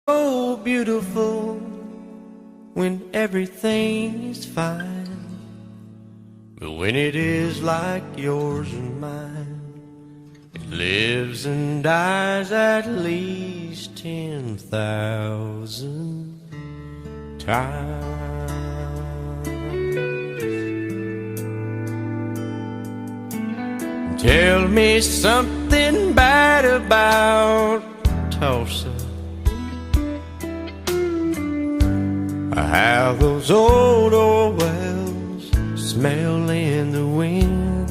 So beautiful when everything's fine, but when it is like yours and mine, it lives and dies at least 10,000 times. Tell me something bad about Tullsa, how those old wells smell in the wind.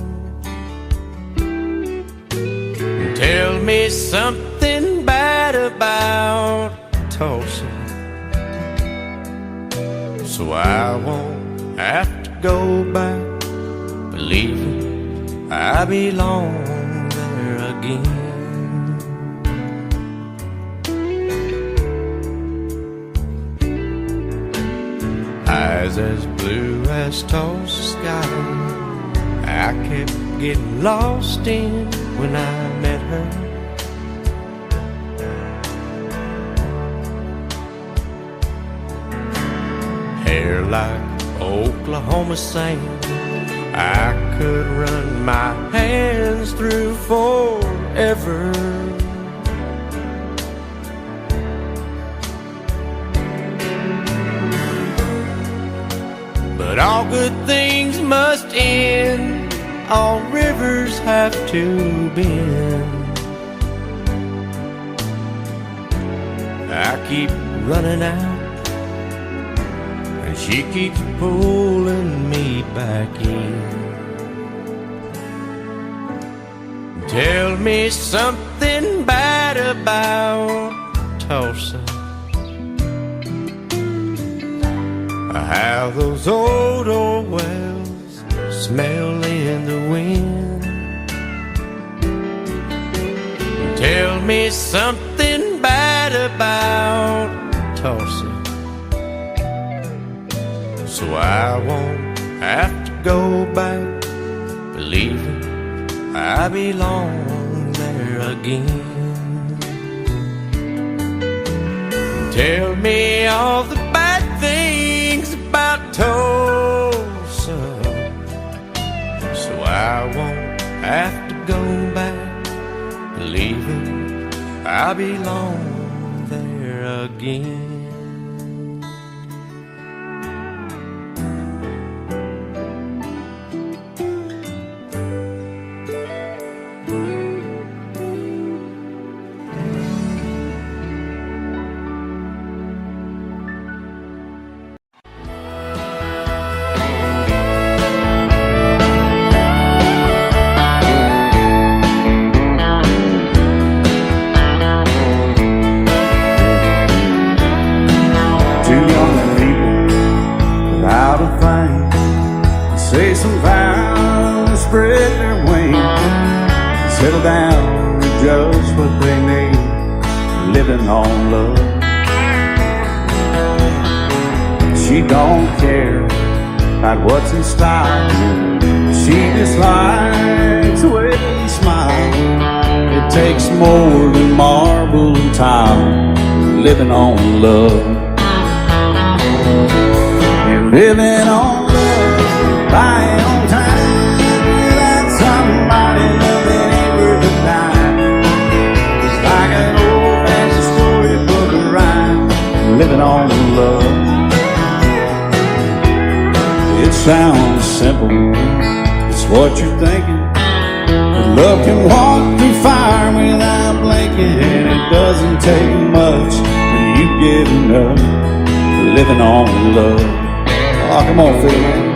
Tell me something bad about Tullsa, so I won't have to go back believing I belong there again. Eyes as blue as Tullsa sky, I kept getting lost in when I met her. Hair like Oklahoma sand, I could run my hands through forever. But all good things must end, all rivers have to bend. I keep running out, and she keeps pulling me back in. Tell me something bad about Tullsa, how those old wells smell in the wind. Tell me something bad about Tullsa, so I won't have to go back believing I belong there again. Tell me all the bad things about Tullsa, so I won't have to go back believing I belong there again. Say some vows, spread their wings, settle down to just what they need, living on love. She don't care about what's in style, she just likes the way you smile. It takes more than marble and tile, living on love. You're living on buying on time without somebody loving ain't worth a dime. It's like an old-fashioned storybook of rhyme, living on love. It sounds simple, it's what you're thinking, but love can walk through fire without blinking, and it doesn't take much when you get enough, living on love. Oh, come on, Phil, man.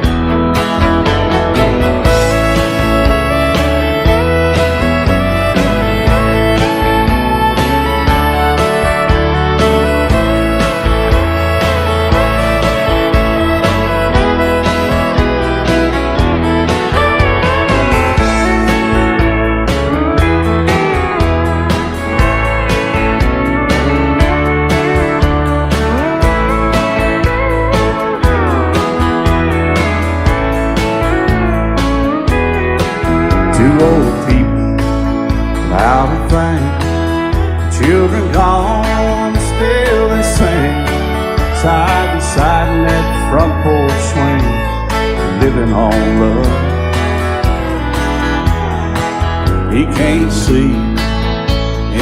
Two old people without a thing, children gone, still side by side in that front porch swing, living on love. He can't sleep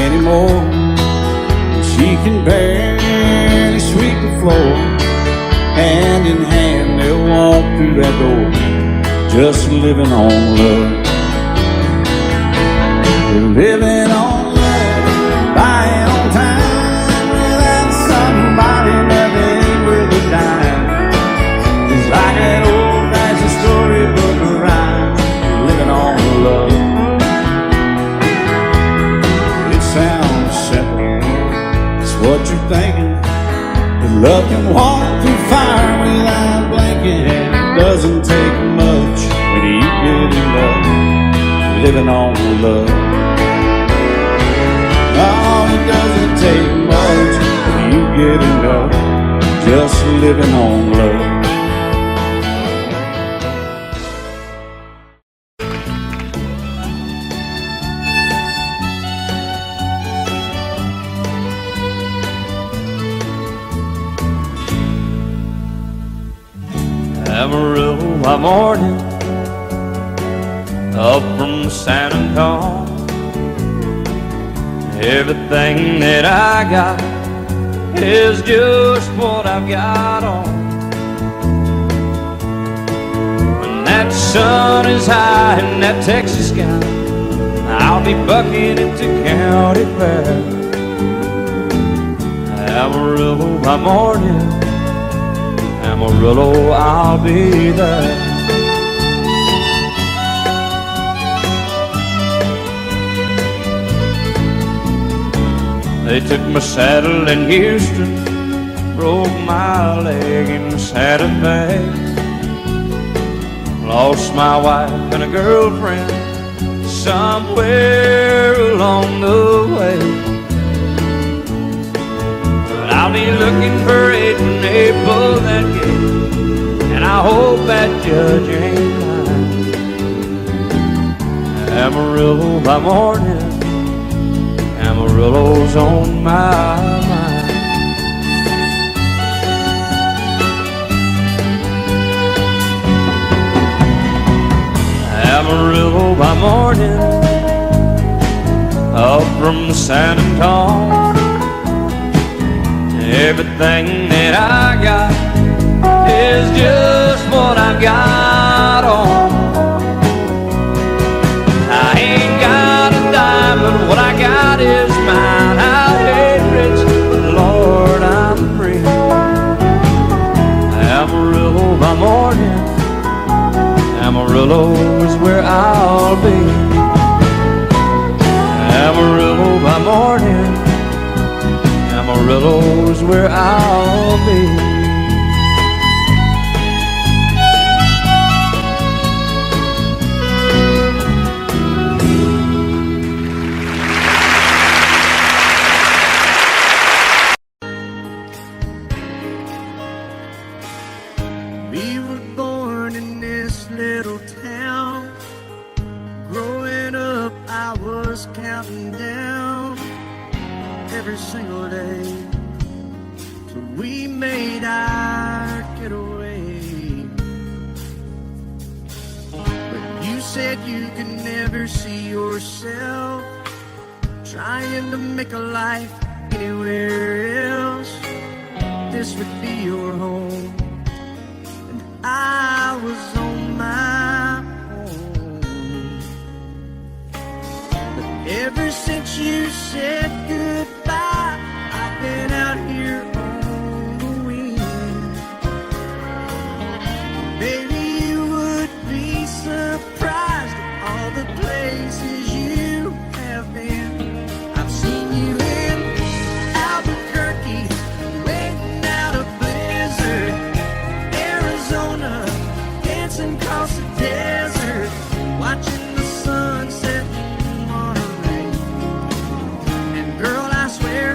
anymore, she can barely sweep the floor. Hand in hand they'll walk through that door, just living on love. They're living on love, buying on time without somebody that ain't worth a dime. It's like that old-fashioned storybook rhyme, living on love. It sounds simple, it's what you're thinking. But love can walk through fire without blinking, and it doesn't take much when you get in love, living on love. Oh, it doesn't take much when you get in love, just living on love. Amarillo by morning, up from San Antonio. Everything that I got is just what I've got on. When that sun is high in that Texas sky, I'll be bucking into county fair. Amarillo by morning, Amarillo, I'll be there. They took my saddle in Houston, broke my leg in Santa Fe. Lost my wife and a girlfriend somewhere along the way. But I'll be looking for it when they pull that gate, and I hope that judge ain't lying. Amarillo by morning, Amarillo's on my mind. Amarillo by morning, up from San Antonio. Everything that I got is just what I've got on. I ain't got a dime, but what I got is mine. I ain't rich, but Lord, I'm free. Amarillo by morning, Amarillo is where I'll be. Amarillo by morning, Amarillo's where I'll be. We were born in this little town. Growing up, I was counting down every single day till we made our getaway. But you said you could never see yourself trying to make a life anywhere else. This would be your home, and I was on my own. But ever since you said goodbye, I've been out here on the wing. Baby, you would be surprised at all the places you have been. I've seen you in Albuquerque, waiting out a blizzard, Arizona, dancing across the desert, watching the sunset in Monterey. And girl, I swear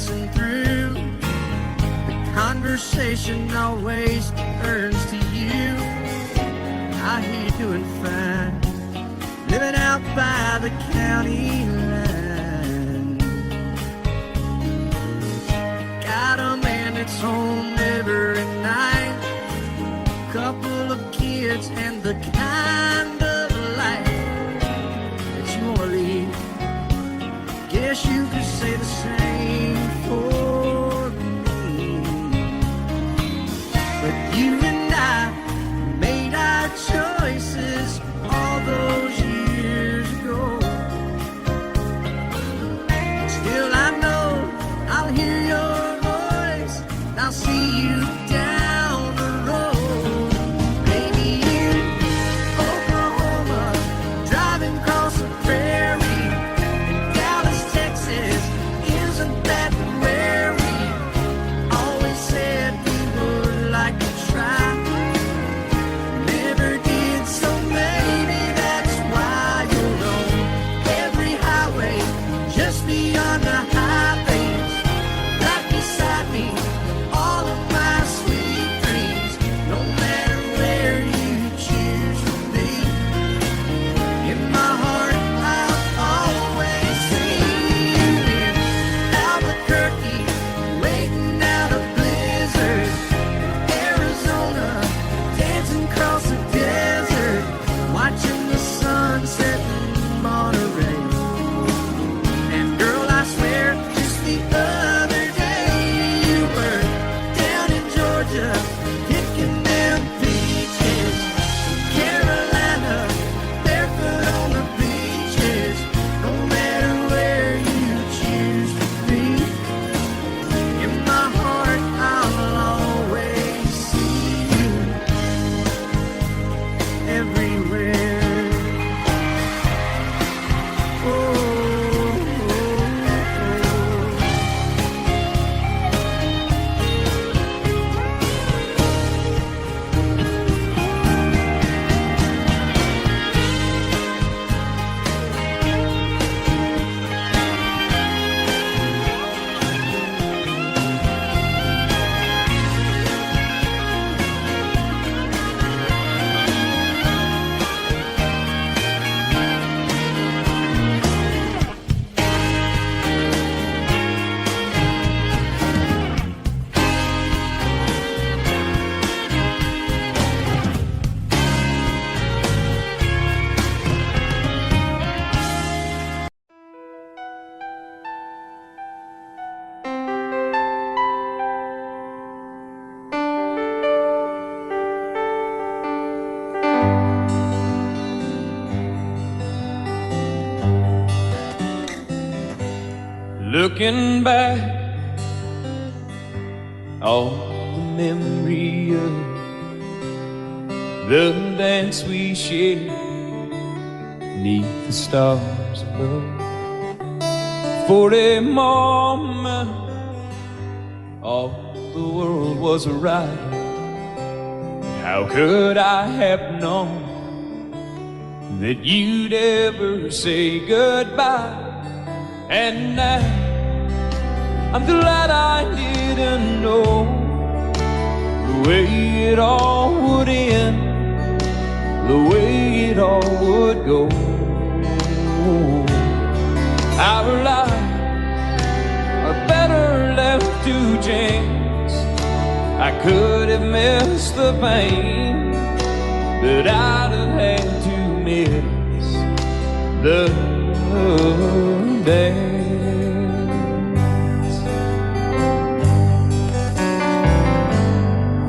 listen through. The conversation always turns to you. I hear you doing fine, living out by the county line. Got a man that's home every night, couple of kids and the kind of life that you wanna lead. Guess you could say the same for me. But you and I made our choices all those years ago. Still I know I'll hear your voice and I'll see you down the road. Maybe in Oklahoma, driving across the prairie. In Dallas, Texas, isn't that where we always said we would like to try? Never did, so maybe that's why you'll know every highway just beyond the highways. Right beside me, all of my sweet dreams. No matter where you choose to be, in my heart I'll always see you. In Albuquerque, waiting out a blizzard. In Arizona, dancing across the desert, watching the sunset in Monterey. And girl, I swear, just the other day you were down in Georgia, picking them peaches. Carolina, barefoot on the beaches. No matter where you choose to be, in my heart I'll always see you everywhere. Oh, oh, Looking back, all the memory of the dance we shared neath the stars above. For a moment, all the world was right. How could I have known that you'd ever say goodbye? And now I'm glad I didn't know the way it all would end, the way it all would go. Our lives are better left to chance. I could have missed the pain, but I'd have had to miss the dance.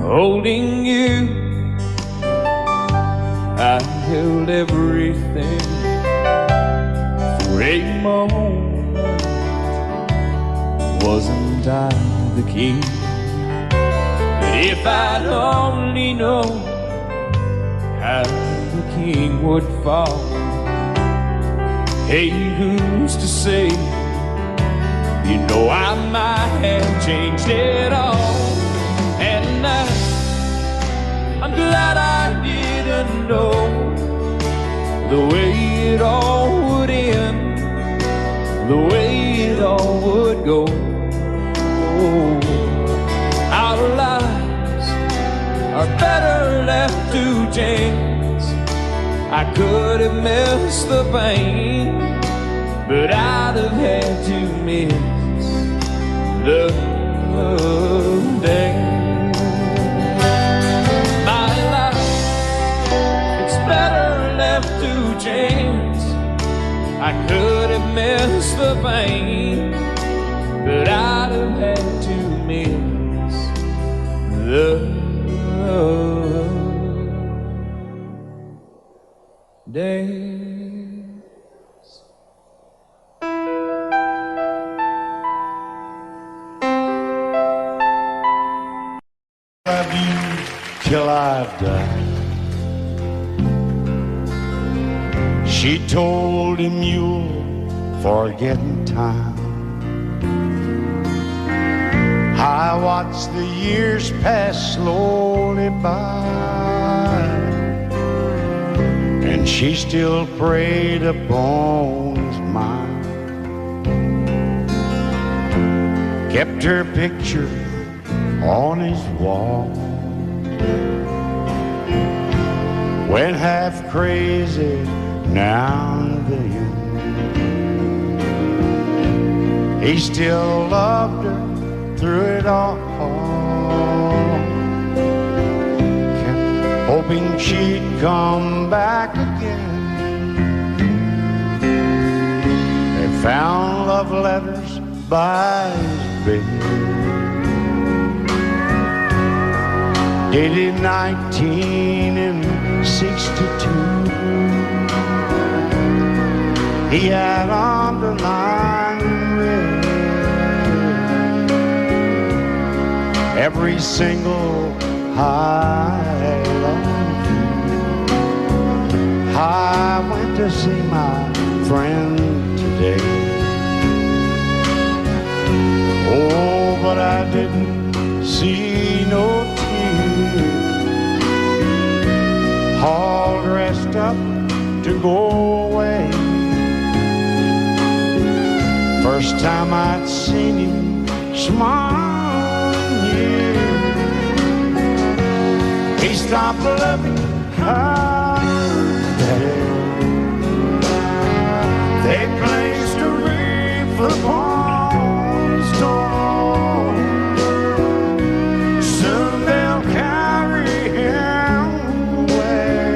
Holding you, I held everything for a moment. Wasn't I the king? But if I'd only known how the king would fall. Hey, who's to say? You know I might have changed it all. And I'm glad I didn't know the way it all would end, the way it all would go. better left to chance. I could have missed the pain, but I'd have had to miss the day. My life, it's better left to chance. I could have missed the pain, but I'd have had to miss the days. Love you till I die. She told him you'll forget in time. I watched the years pass slowly by, and she still preyed upon his mind. Kept her picture on his wall. Went half crazy now and then. He still loved her through it all. Kept hoping she'd come back again. They found love letters by his bed, dated 1962. He had underlined red every single I love you. I went to see my friend today. Oh, but I didn't see no tears. All dressed up to go away. First time I'd seen him smile in years. He stopped loving her today. They placed a wreath upon his door. Soon they'll carry him away.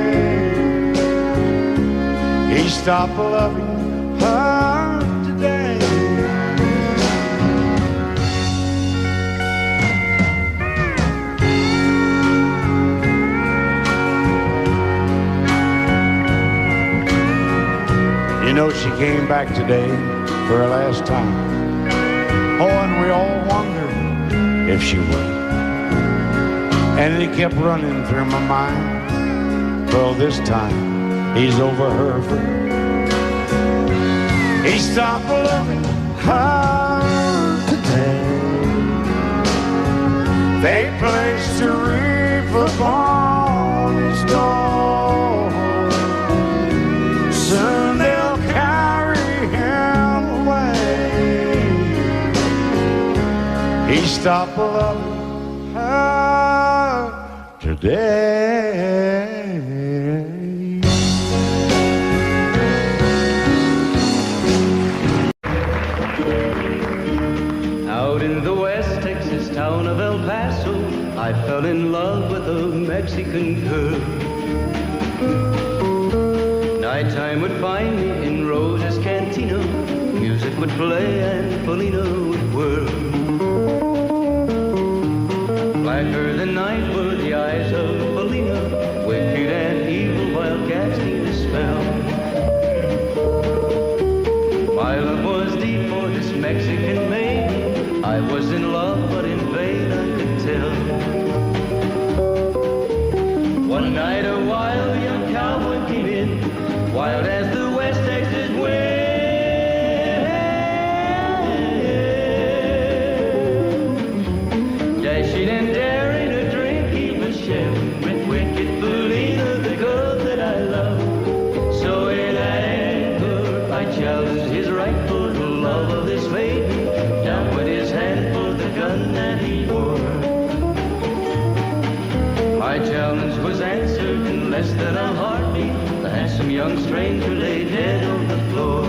He stopped loving her today. You know, she came back today for her last time. Oh, and we all wondered if she would. And it kept running through my mind. Well, this time, he's over her for good. He stopped loving her today. They placed a wreath upon his door. Soon they'll carry him away. He stopped loving her today. Out in the West Texas town of El Paso, I fell in love with a Mexican girl. Nighttime would find me in Rose's Cantina. Music would play and Felina would whirl. Blacker than night were the eyes of Felina, wicked and evil while casting a spell. My love was deep for this Mexican maiden. I was in love, but in vain I could tell. One night a wild young cowboy came in, wild as the West Texas wind. Dashing and daring to drink, he was sharing with wicked Felina, the girl that I love. So in anger I challenged his right for the love of this maiden. Down went his hand for the gun that he wore. I less than a heartbeat, the handsome young stranger laid dead on the floor.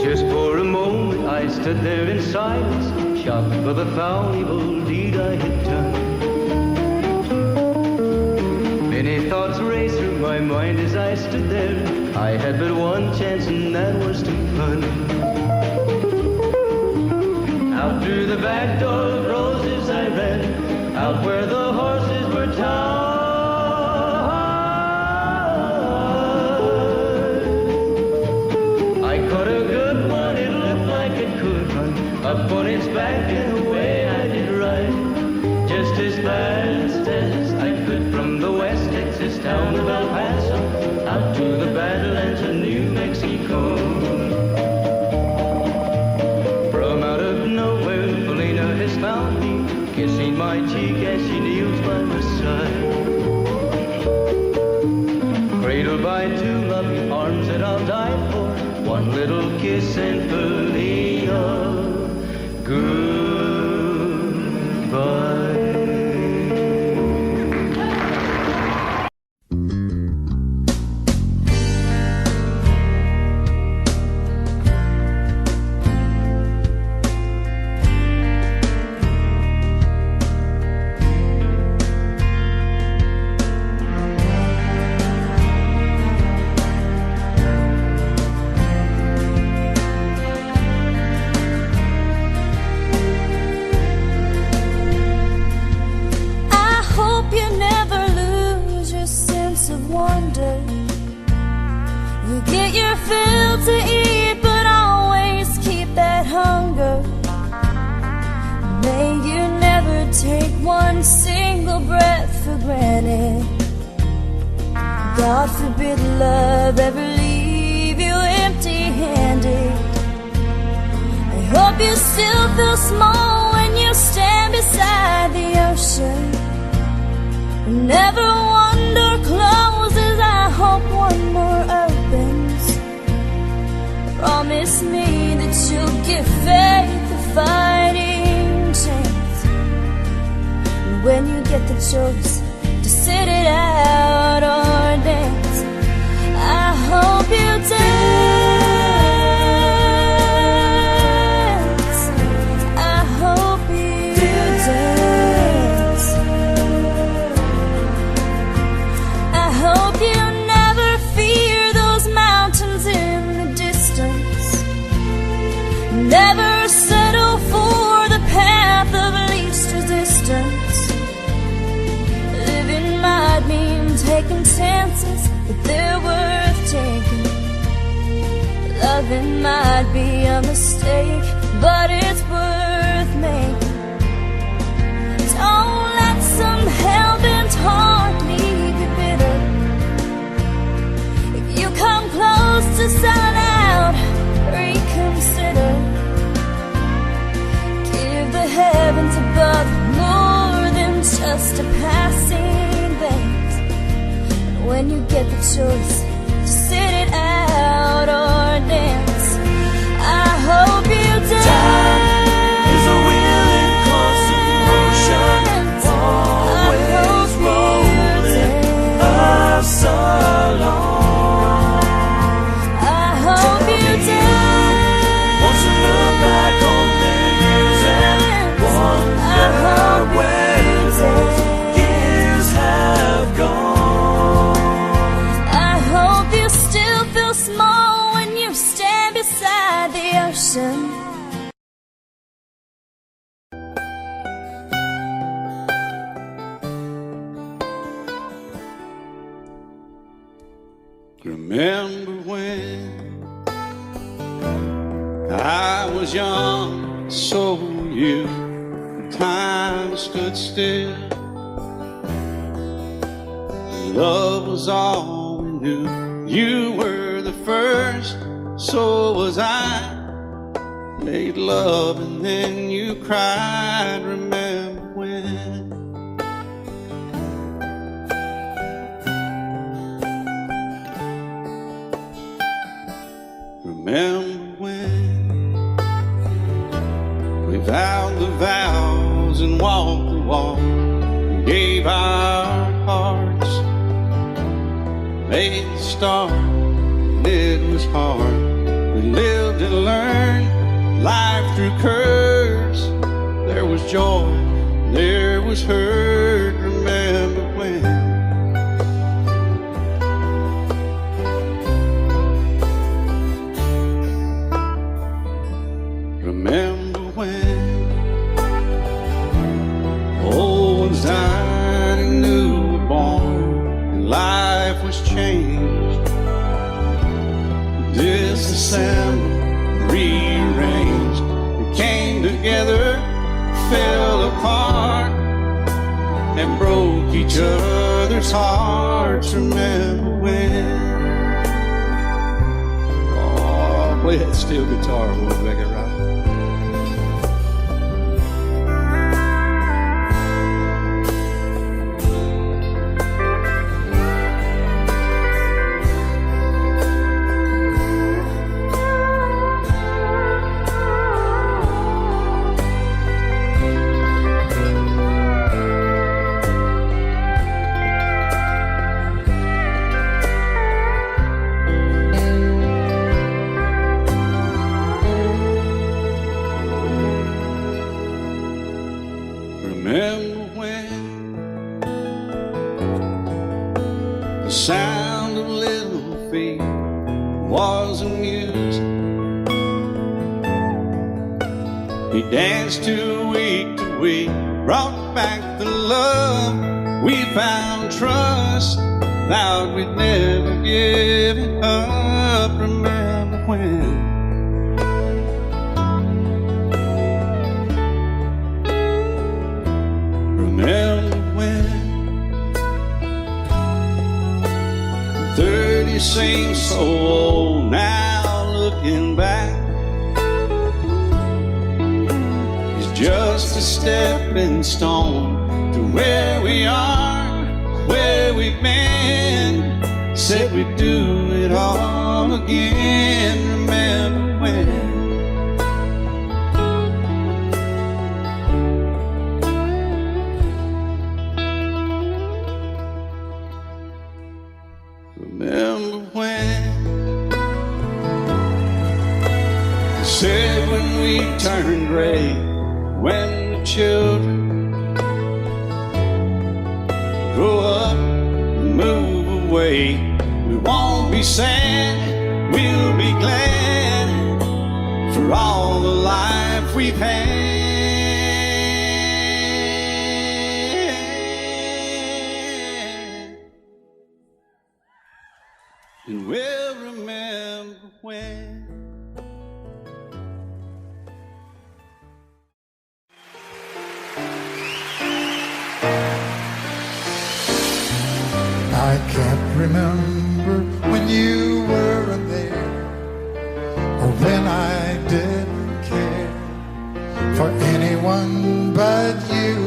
Just for a moment I stood there in silence, shocked for the foul evil deed I had done. Many thoughts raced through my mind as I stood there. I had but one chance and that was to run. Out through the back door of roses I ran, out where the horses were tied. I caught a good one, it looked like it could run up on its back and away I did ride, just as fast as I could from the West Texas town of El Paso out to the Badlands of New Mexico. From out of nowhere, Felina has found me, kissing my cheek as she kneels by my side. Cradled by two loving arms that I'll die for, one little kiss and Felina, goodbye. You get your fill to eat, but always keep that hunger. May you never take one single breath for granted. God forbid love ever leave you empty-handed. I hope you still feel small when you stand beside the ocean. Never one door closes, I hope one more opens. Promise me that you'll give faith a fighting chance. And when you get the choice to sit it out or dance, I hope you dance. I hope you dance. I hope you never fear those mountains in the distance. Never settle for the path of least resistance. Living might mean taking chances, but they're worth taking. Loving might be a mistake, but it's worth making. Don't let some hell-bent heart leave you bitter. If you come close to selling out, reconsider. Give the heavens above more than just a passing glance. And when you get the choice to sit it out or dance, I hope you dance. Time is a wheel in constant motion, always rolling us along. I hope you dance. Won't you look back on the years and wonder where those years have gone? I hope you still feel small when you stand beside the ocean. Remember when I was young, so were you. Time stood still. Love was all we knew. You were the first, so was I. Made love and then you cried. Remember when? Remember when we vowed the vows and walked the walk and gave our start, and it was hard. We lived and learned life through curves. There was joy, there was hurt. Remember when? Remember when old ones died and new were born, and life was changed. Disassembled, rearranged, we came together, fell apart, and broke each other's hearts. Remember when? Oh, play that steel guitar, we'll make it right. Remember when the sound of little feet was amusing? He danced to week, brought back the love. We found trust, vowed we'd never give it up. Remember when? Remember when 30 seems so old now, looking back. It's just a stepping stone to where we are, where we've been. Said we'd do it all again. Remember when? Remember when? They said when we turn gray, when the children grow up and move away, we won't be sad, we'll be glad for all the life we've had. And we'll remember when. I can't remember when you weren't there, or when I didn't care for anyone but you.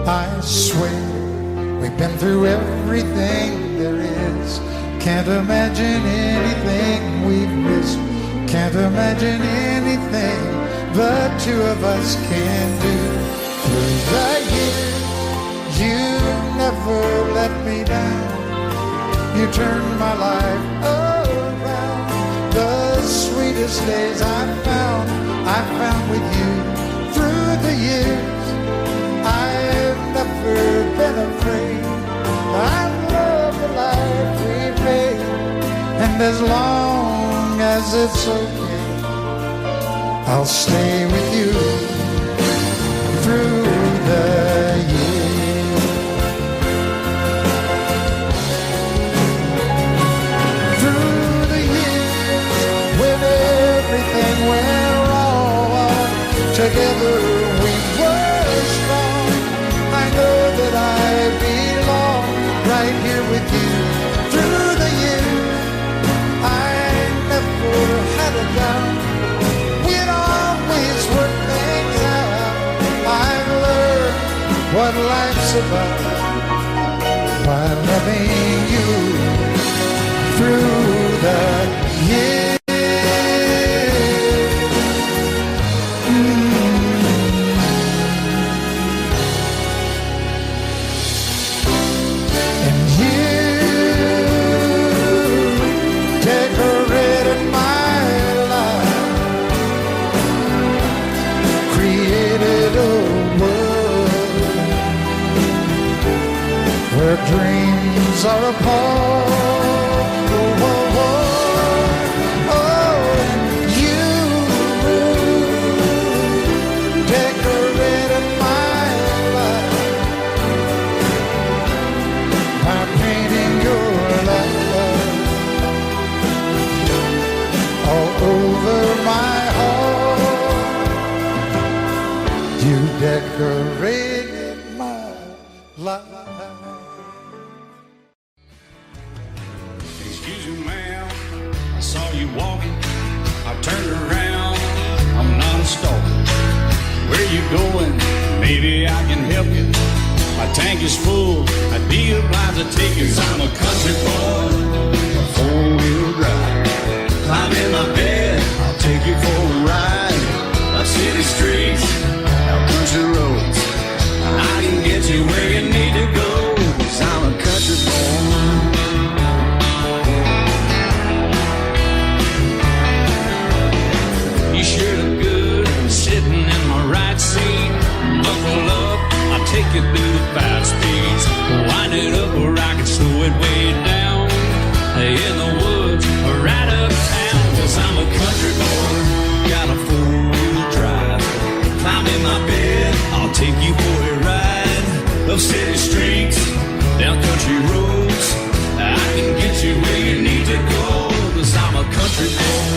I swear we've been through everything there is. Can't imagine anything we've missed. Can't imagine anything the two of us can do. Through the years, you never let me down. You turned my life around. The sweetest days I found with you. Through the years, I've never been afraid. I love the life we made, and as long as it's okay, I'll stay with you through the years. Through the years, when everything went wrong, together we were strong. I know that I belong right here with you. Through the years, I never had a doubt. We'd always work things out. I've learned what life's about by loving you through the years. And years decorated my life. Excuse me, ma'am, I saw you walking. I turned around, I'm not a stalker. Where you going? Maybe I can help you. My tank is full, I'd be obliged to take you. 'Cause I'm a country boy, a four-wheel drive. Climb in my bed, I'll take you for a ride. Up city streets, out country roads. I can get you where you need to go. 'Cause I'm a country boy. You sure look good sitting in my right seat. Buckle up, I'll take you through the 5 speeds. Wind it up or I can slow it way down. In the woods or right uptown. 'Cause I'm a country boy, got a 4-wheel drive. Climb in my bed, I'll take you for a ride. Up city streets, down country roads. I can get you where you need to go. 'Cause I'm a country boy.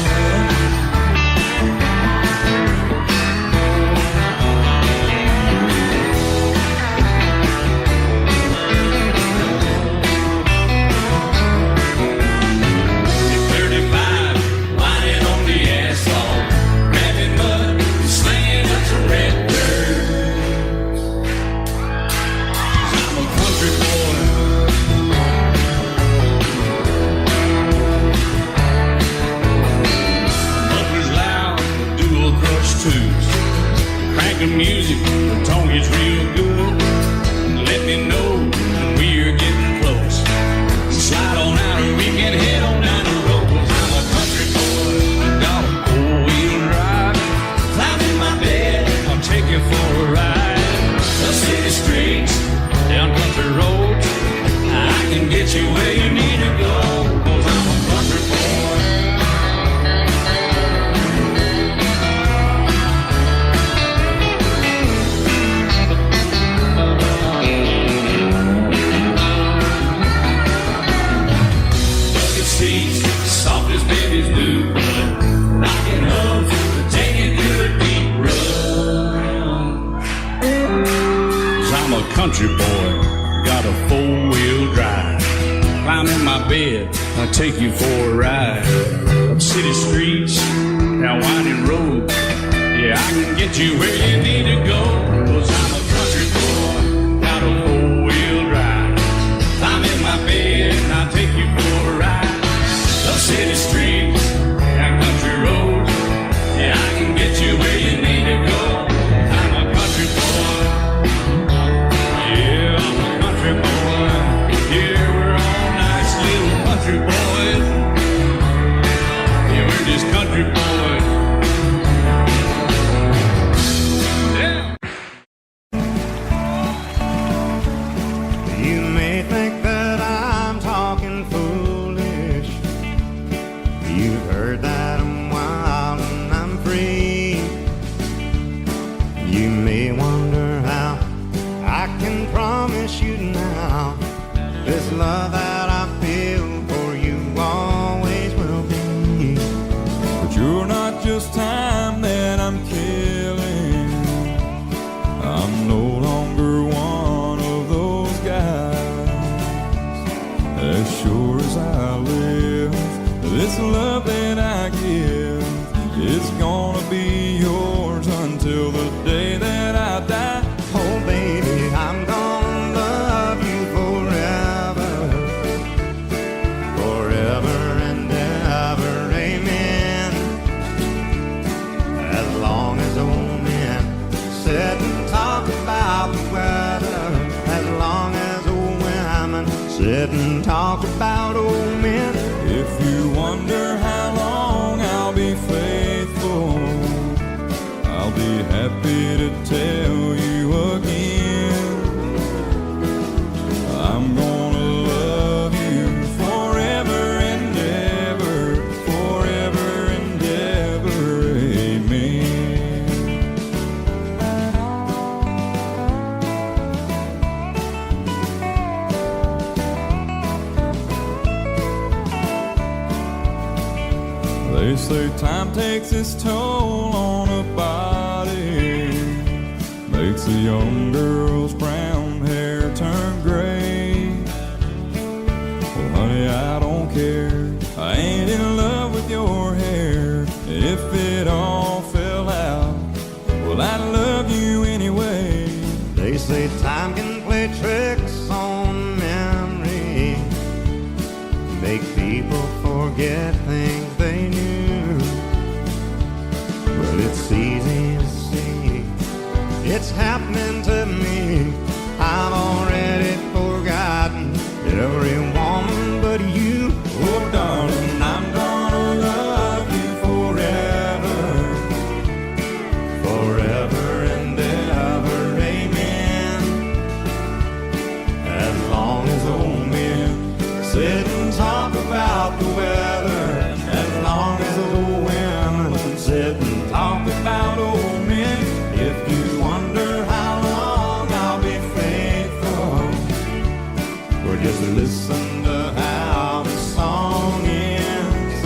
Music, the tone is real good. Let me know when we're getting close. Slide on out and we can head on down the road. 'Cause I'm a country boy, got a 4-wheel drive. Climb in my bed, I'll take you for a ride. Up city streets, down country roads. I can get you where you need to go. 'Cause I'm a country boy. Soft as babies do, knocking up, taking through the deep run. 'Cause I'm a country boy, got a 4-wheel drive. Climb in my bed, I'll take you for a ride. Up city streets, down winding roads. Yeah, I can get you where you need to go. 'Cause I'm a country boy, got a 4-wheel drive. Climb in my bed, I'll take you for a ride. Up city streets, down country roads. Yeah, I can get you where you need to go. I'm a country boy. Yeah, I'm a country boy. Yeah, we're all nice little country boys. Yeah, we're just country boys. Yeah. You may think that I'm talking foolish. You've heard that I'm wild and I'm free. You may wonder how I can promise you now this love that I feel for you always will be. But you're not just time that I'm killing. I'm no longer one of those guys. As sure as I live, this love that I give is gonna be yours until the day that I die. Oh baby, I'm gonna love you forever, forever and ever, amen. As long as old men sit and talk about the weather, as long as old women sit and talk about old men. If you wonder how long I'll be faithful, I'll be happy to tell you again. I'm gonna love you forever and ever, forever and ever, amen. They say time takes its toll on a body. makes a young girl's brown hair turn gray. Well, honey, I don't care. I ain't in love with your hair. If it all fell out, well, I love you anyway. They say time can play tricks on memory, make people forget things they knew. Well, it's easy to see, it's happening to me. I've already forgotten every woman but you. Oh, darling, I'm gonna love you forever, forever and ever, amen. As long as old men sit and talk about the weather, as long as old women sit and talk about old men. If you wonder how long I'll be faithful, or just listen to how the song ends.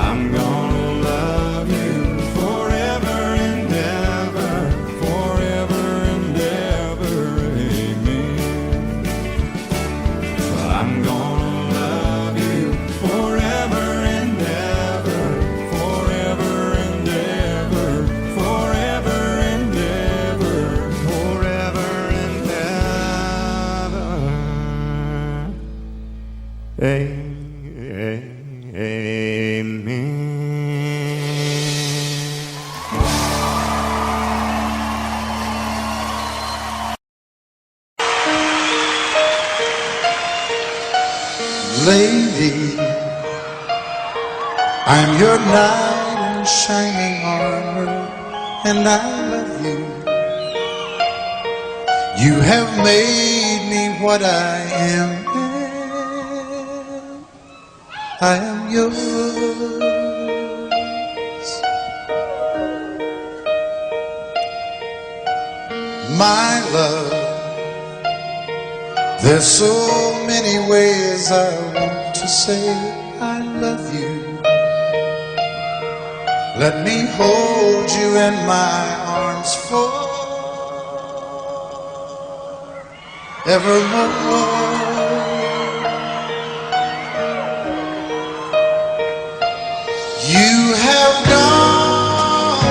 I'm gonna love you forever and ever, forever and ever, amen. I'm gonna love you forever and ever, forever and ever, forever and ever, forever and ever. Amen. Lady, I'm your knight in shining armor, and I love you. You have made me what I am. I am yours. My love, there's so many ways I want to say I love you. Let me hold you in my arms forevermore. You have gone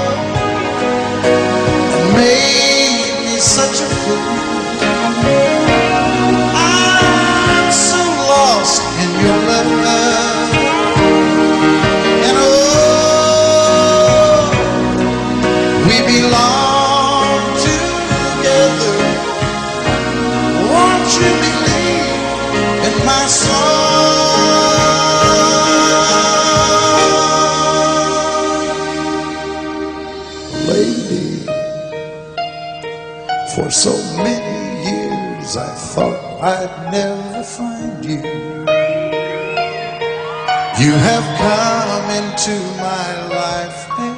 and made me such a fool. I'm so lost in your love, and oh, we belong together. Won't you believe in my song? Lady, for so many years I thought I'd never find you. You have come into my life and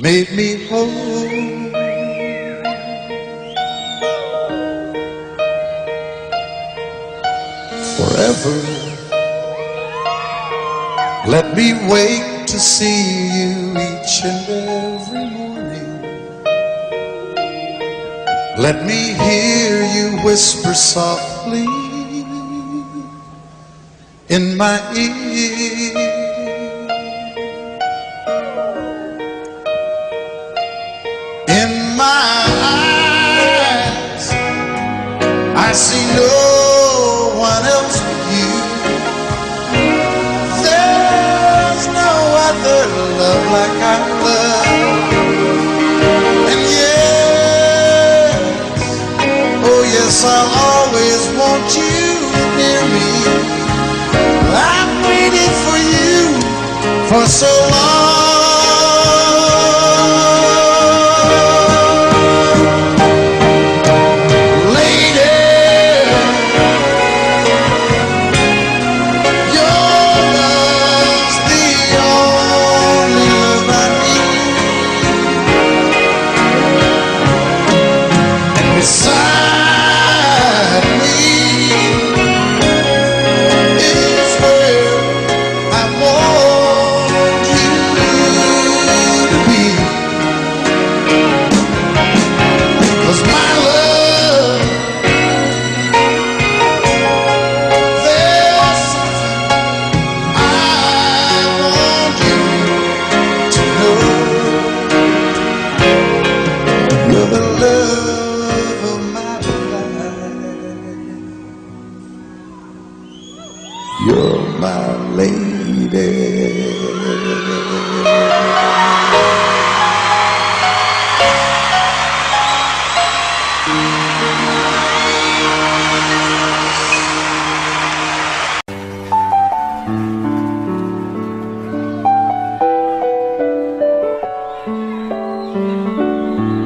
made me whole. Forever, let me wake to see you each and every morning. Let me hear you whisper softly in my ear. In my eyes, I see no one else but you. There's no other love like our love. And yes, oh yes, I'll always want you near me. I've waited for you for so long. Lady, your love's the only love I need. And beside me, You're my lady.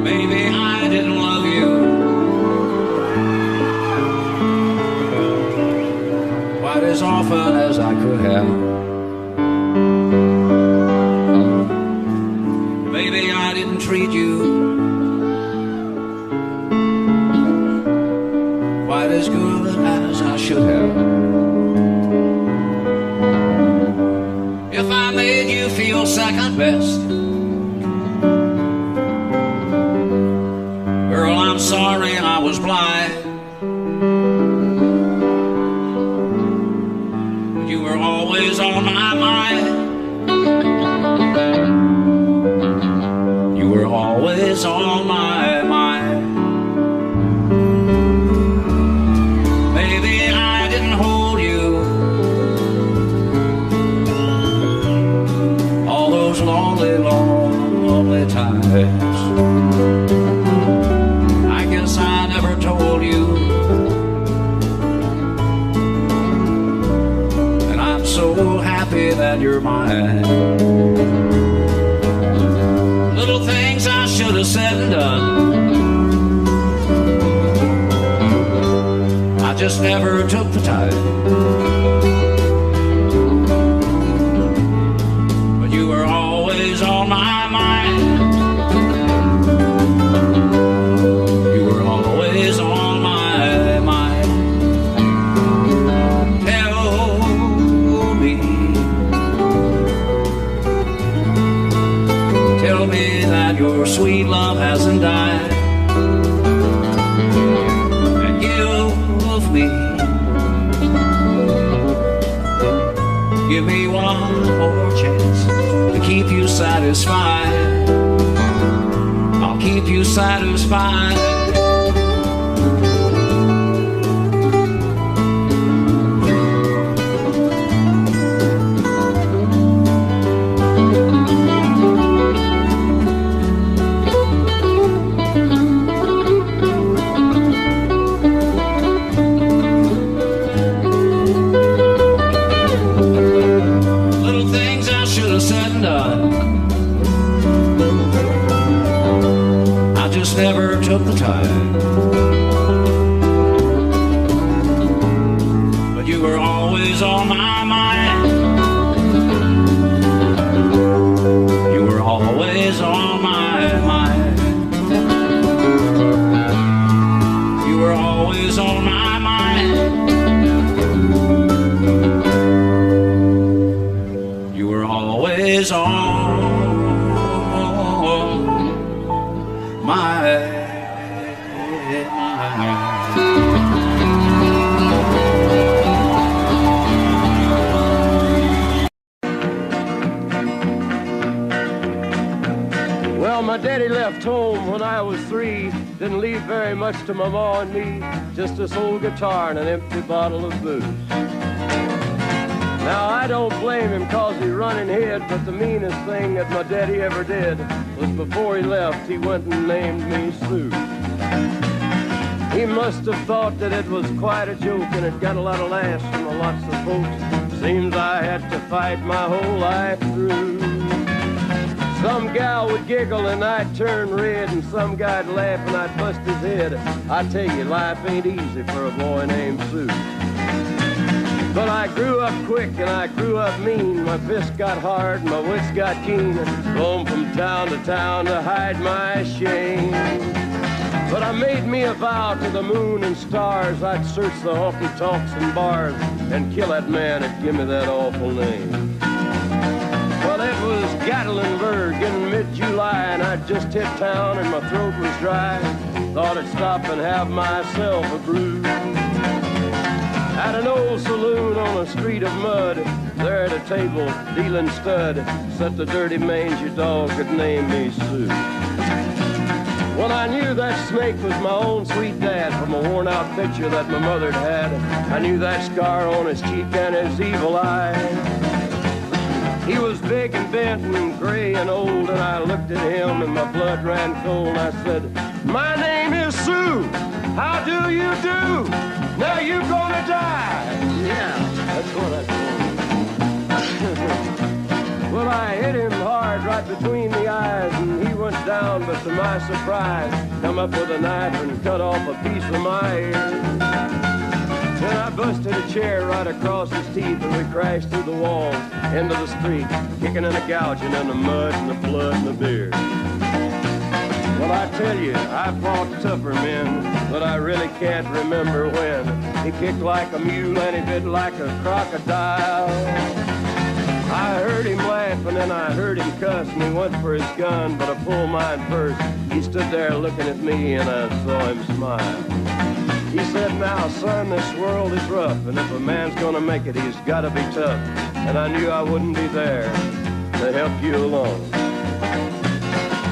Maybe I didn't love you quite as often as I could have. Maybe I didn't treat you quite as good as I should have. If I made you feel second best, girl, I'm sorry I was blind. You were always on my mind. You were always on my mind. Maybe I didn't hold you all those lonely, lonely times. I guess I never told you, and I'm so happy that you're mine. Little things I should have said and done, I just never took the time. But you were always on my mind. You were always on my mind. Tell me that your sweet love hasn't died, and give me one more chance to keep you satisfied. I'll keep you satisfied. Never took the time, but you were always on my mind. You were always on my mind. You were always on my mind. You were always on My daddy left home when I was 3, didn't leave very much to my ma and me, just this old guitar and an empty bottle of booze. Now I don't blame him cause he running hid, but the meanest thing that my daddy ever did was before he left, he went and named me Sue. He must have thought that it was quite a joke and it got a lot of laughs from lots of folks. Seems I had to fight my whole life through. Some gal would giggle and I'd turn red, and some guy'd laugh and I'd bust his head. I tell you, life ain't easy for a boy named Sue. But I grew up quick and I grew up mean. My fists got hard and my wits got keen. Roamed from town to hide my shame. But I made me a vow to the moon and stars, I'd search the honky-tonks and bars and kill that man that give me that awful name. Well, it was Gatlinburg in mid-July, and I'd just hit town and my throat was dry. Thought I'd stop and have myself a brew. At an old saloon on a street of mud, there at a table, dealing stud, sat the dirty mangy dog that named me Sue. Well, I knew that snake was my own sweet dad from a worn-out picture that my mother'd had. I knew that scar on his cheek and his evil eye. He was big and bent and gray and old, and I looked at him and my blood ran cold. I said, my name is Sue. How do you do? Now you gonna die. Yeah, that's what I told him. Well, I hit him hard right between the eyes, and he went down, but to my surprise, come up with a knife and cut off a piece of my ear. Then I busted a chair right across his teeth, and we crashed through the walls into the street, kicking and a gouging in the mud and the blood and the beer. Well, I tell you, I fought tougher men, but I really can't remember when. He kicked like a mule and he bit like a crocodile. I heard him laugh and then I heard him cuss, and he went for his gun, but I pulled mine first. He stood there looking at me and I saw him smile. He said, now, son, this world is rough, and if a man's gonna make it, he's gotta be tough. And I knew I wouldn't be there to help you along.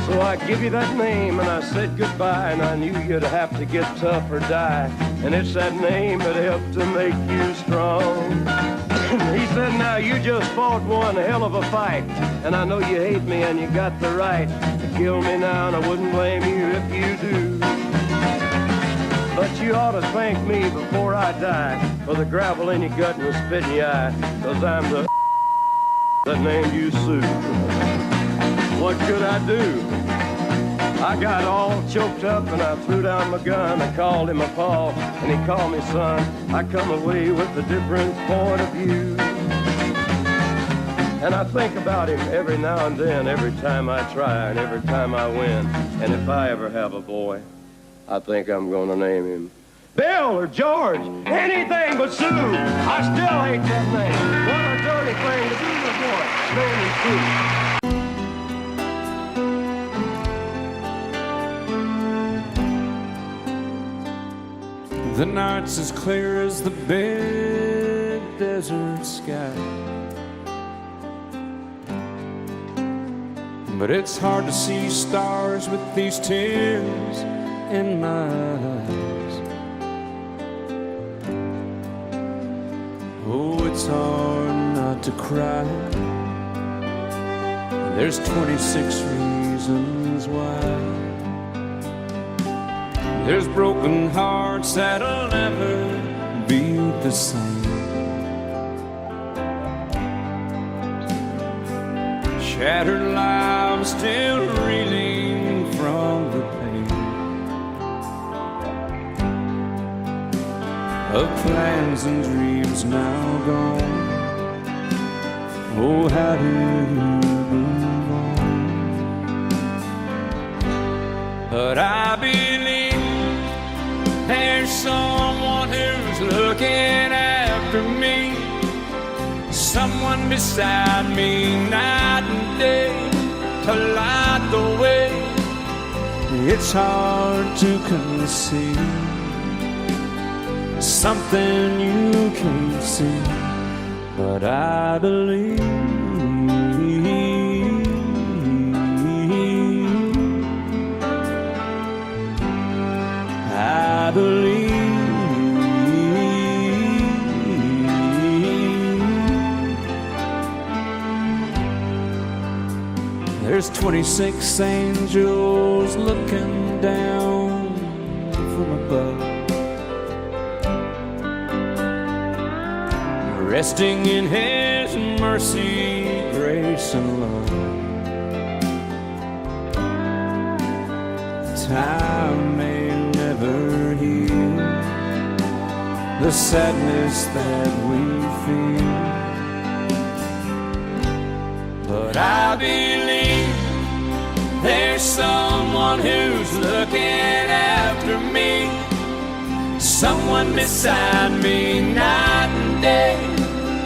So I give you that name and I said goodbye, and I knew you'd have to get tough or die. And it's that name that helped to make you strong. He said, now you just fought one hell of a fight, and I know you hate me and you got the right to kill me now, and I wouldn't blame you if you do. But you ought to thank me before I die for the gravel in your gut and the spit in your eye, 'cause I'm the that named you Sue. What could I do? I got all choked up and I threw down my gun. I called him a paw and he called me son. I come away with a different point of view. And I think about him every now and then, every time I try and every time I win. And if I ever have a boy, I think I'm gonna name him Bill or George, anything but Sue. I still hate that name. What a dirty thing to do to a boy. Name him Sue. The night's as clear as the big desert sky, but it's hard to see stars with these tears in my eyes. Oh, it's hard not to cry. There's 26 reasons why. There's broken hearts that'll never be the same. Shattered lives still reeling from the pain of plans and dreams now gone. Oh, how do you move on? But I believe there's someone who's looking after me, someone beside me night and day to light the way. It's hard to conceive something you can't see, but I believe. I believe. There's 26 angels looking down from above, resting in His mercy, grace, and love. Time may never heal the sadness that we feel, but I believe there's someone who's looking after me, someone beside me night and day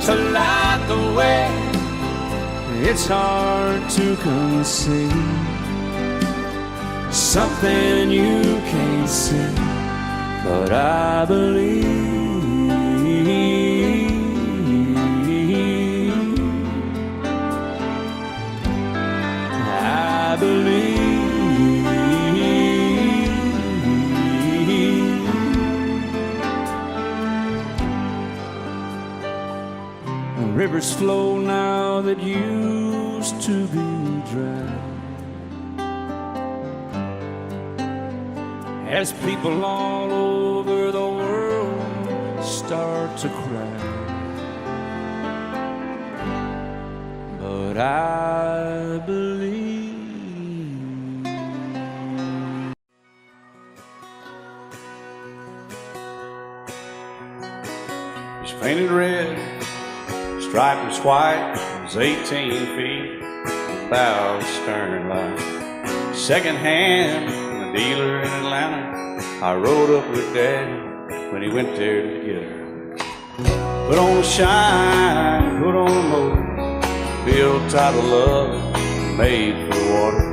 to light the way. It's hard to conceive something you can't see, but I believe. I believe. Rivers flow now that used to be dry. As people all over the world start to cry. But I believe he's painted red, striped was white, was 18 feet, bow stern line. Second hand from a dealer in Atlanta. I rode up with Daddy when he went there to get her. Put on a shine, put on a motor, built out of love, made for the water.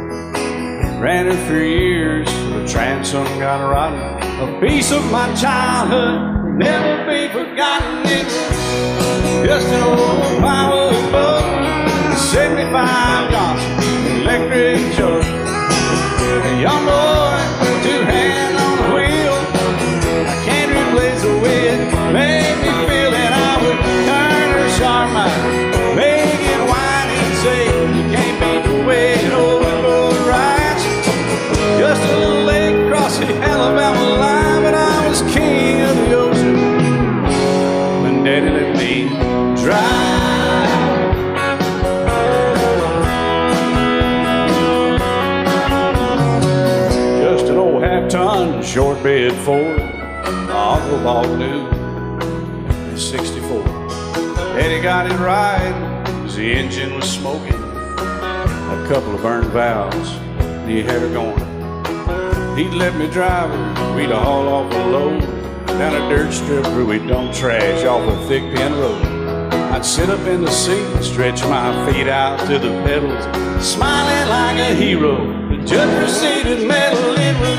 Ran her for years, the transom got rotten. A piece of my childhood, never be forgotten. It's just an old power boat, 75 Johnson, electric choke. A young boy, two hands on the wheel. I can't replace the way it made me feel that I would turn her sharp mind, make it whine and say, you can't beat the way it always goes right. Just a little lake across the Alabama line, but I was king of the ocean when Daddy let me drive. Just an old half-ton short bed Ford, my uncle bought new in '64. Daddy got it right, 'cause the engine was smoking, a couple of burned valves, and he had her going. He'd let me drive her, we'd haul off a load down a dirt strip where we dumped trash off a thick pin road. I'd sit up in the seat and stretch my feet out to the pedals, smiling like a hero. The judge proceeded metal, it was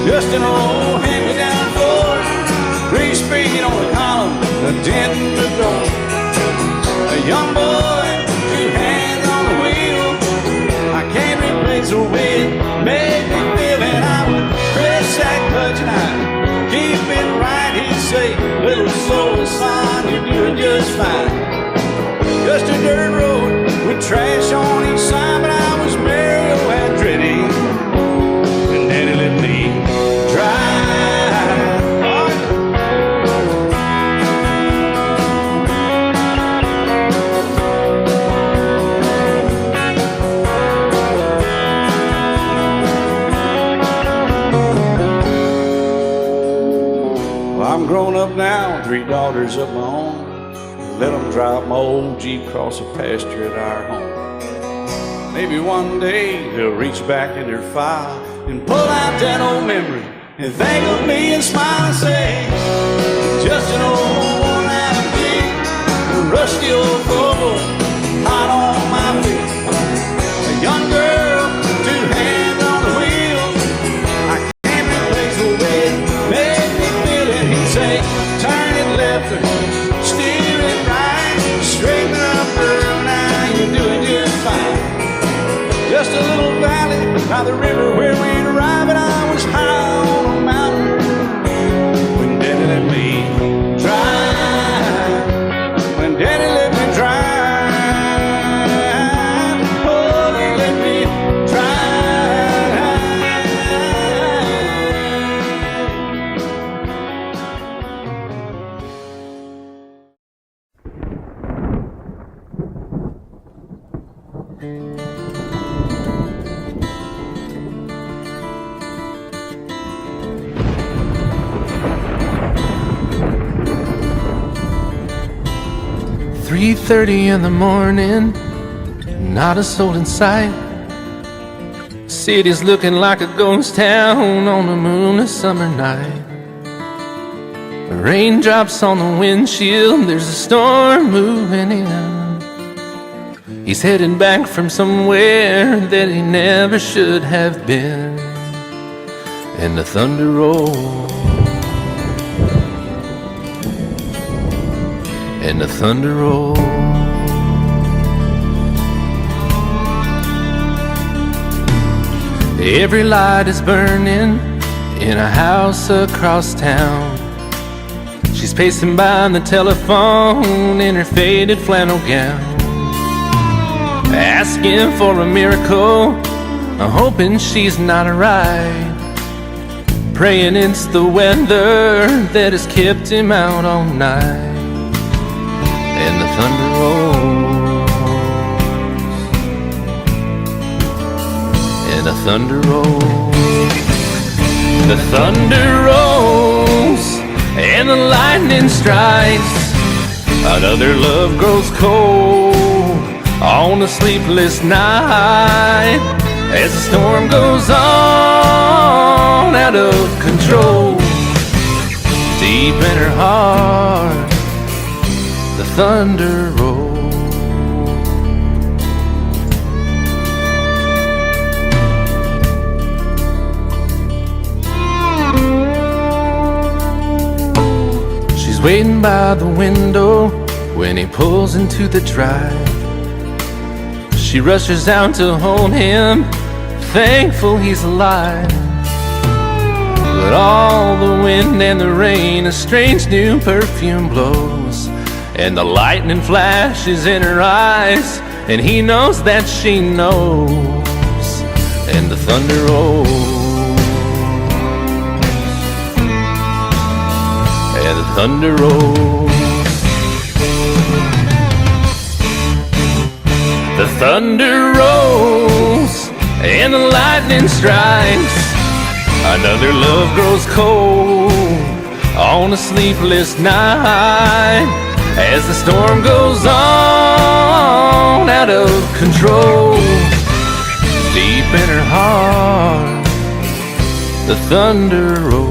just an old hand-me-down Ford, 3-speed on the column, a dent in the door. A young boy, two hands on the wheel. I can't replace the way it made me feel, and I would press that clutch and I'd keep it right. He'd say, little slow, son, you're doing just fine. Just a dirt road with trash on each side, but I was Mario Andretti, and Daddy let me drive. Well, I'm grown up now, 3 daughters of my own. Let them drive my old Jeep across the pasture at our home. Maybe one day they'll reach back in their file and pull out that old memory and think of me and smile and say, just an old worn-out Jeep, a rusty old Volvo, hot on my feet. A young girl, 2 hands on the wheel. I can't replace the way it made me feel, and he'd say, turn it left or steer it right, straighten up, girl, now you're doing just fine. Just a little valley by the river where we'd arrive, and I was high on a mountain when Daddy let me drive. When Daddy let me drive, oh, he let me "3:30 in the morning, not a soul in sight. City's looking like a ghost town on a moonless summer night. Raindrops on the windshield, there's a storm moving in. He's heading back from somewhere that he never should have been. And the thunder rolls, and the thunder rolls. Every light is burning in a house across town. She's pacing by the telephone in her faded flannel gown, asking for a miracle, hoping she's not right, praying it's the weather that has kept him out all night. And the thunder rolls, and the thunder rolls, the thunder rolls, and the lightning strikes. Another love grows cold on a sleepless night, as the storm goes on out of control. Deep in her heart, the thunder rolls. She's waiting by the window when he pulls into the drive. She rushes out to hold him, thankful he's alive. But all the wind and the rain, a strange new perfume blows, and the lightning flashes in her eyes, and he knows that she knows. And the thunder rolls, and the thunder rolls, the thunder rolls, and the lightning strikes. Another love grows cold on a sleepless night, as the storm goes on out of control. Deep in her heart, the thunder rolls.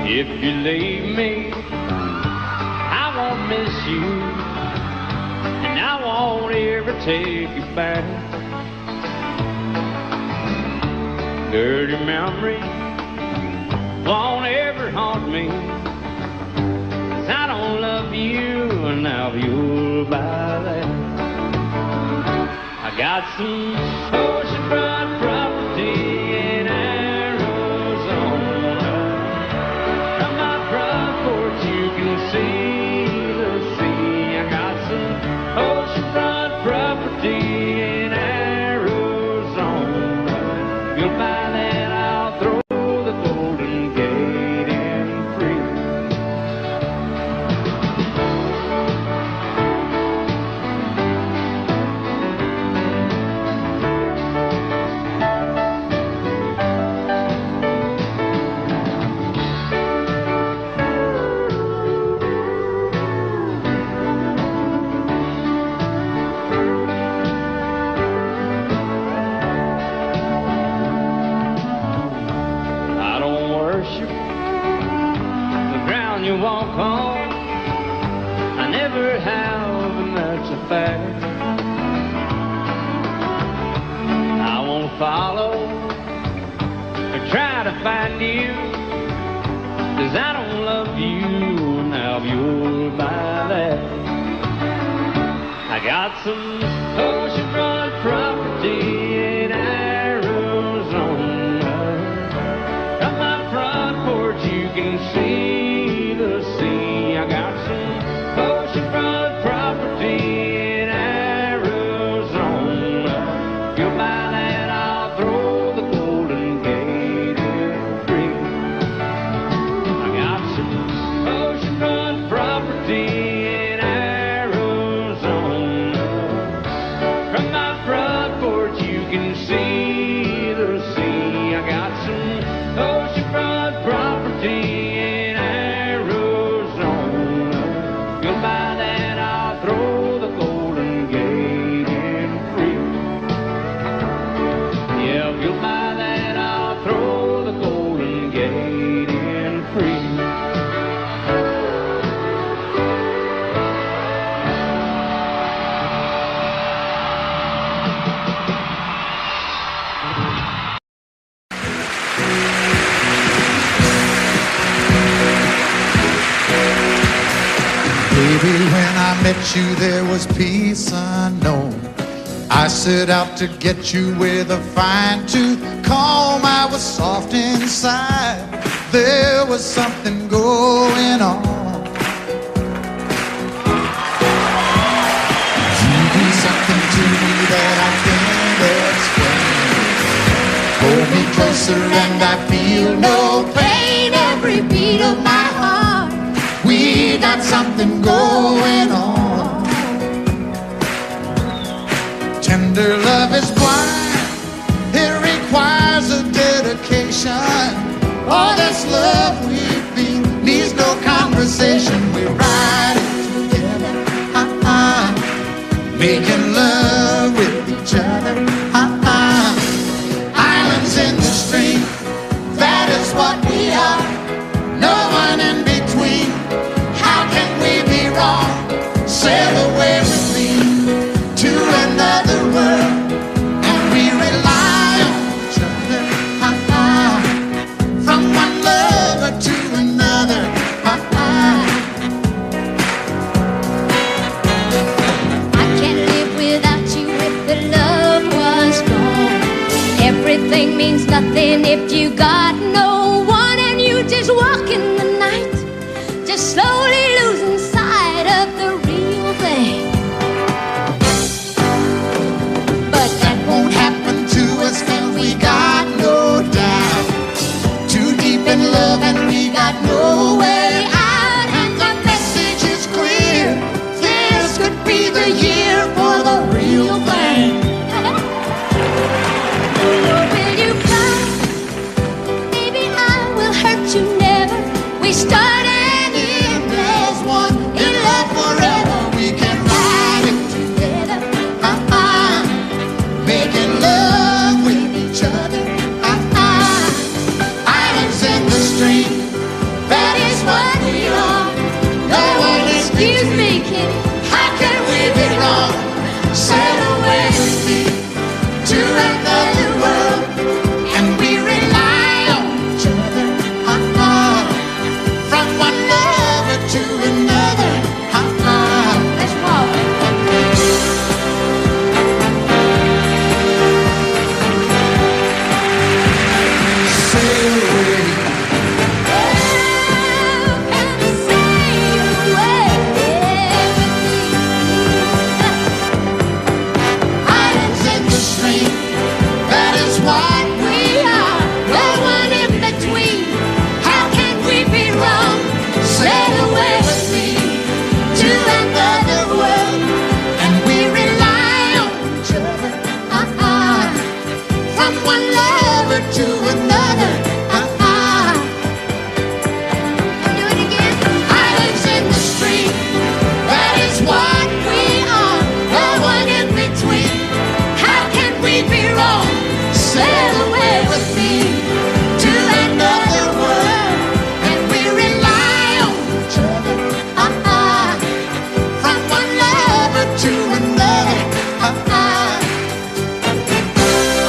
If you leave me, I won't miss you, and I won't ever take you back. Dirty memories won't ever haunt me, 'cause I don't love you, and now you'll buy that. I got some oceanfront property in Arizona. From my front porch you can see the sea. I got some oceanfront property in Arizona. You'll buy that, I'll throw the Golden Gate in free. I don't worship the ground you walk on. I never have, and that's a fact. I won't follow or try to find you, 'cause I don't love you, now you'll buy that. I got some oceanfront property in Arizona. From my front porch you can see the sea. I got some oceanfront property in Arizona. You'll buy that, I'll throw the Golden Gate in free. I got some oceanfront property in Arizona. From my front porch met you, there was peace unknown. I set out to get you with a fine-tooth comb. I was soft inside. There was something going on. You do something to me that I can't explain. Hold me closer and I feel no pain. Every beat of my heart, we got something going on. Tender love is blind. It requires a dedication. All this love we feel needs no conversation. We ride it together, making love with each other, Islands in the stream, that is what we are. No one in between. How can we be wrong? Sail away with me to another world, and we rely on each other, from one lover to another, I can't live without you if the love was gone. Everything means nothing if you got no one, and you just walk in the night, just slowly losing sight of the real thing. but that won't happen to us, 'cause we got no doubt. Too deep in love and we got no way out, and the message is clear. This could be the year for the real thing. Will you cry? Maybe I will hurt you never. We start and end as one, In love forever, we can ride it together, making love with each other, islands in the stream, that is what we are. No one is excuse me, kid. How can we be wrong? Sail away with me to another world, and we rely on each other, from one lover to another, Let's walk. sail away. Islands in the stream, that is what we are. No one in between. How can we be wrong? Sail away with me to another world, and we rely on each other, from one lover to another, Do it again. Islands in the stream, that is what we are. No one in between. How can we be wrong? Sail away with me to another world, and we rely on each other, from one lover to another,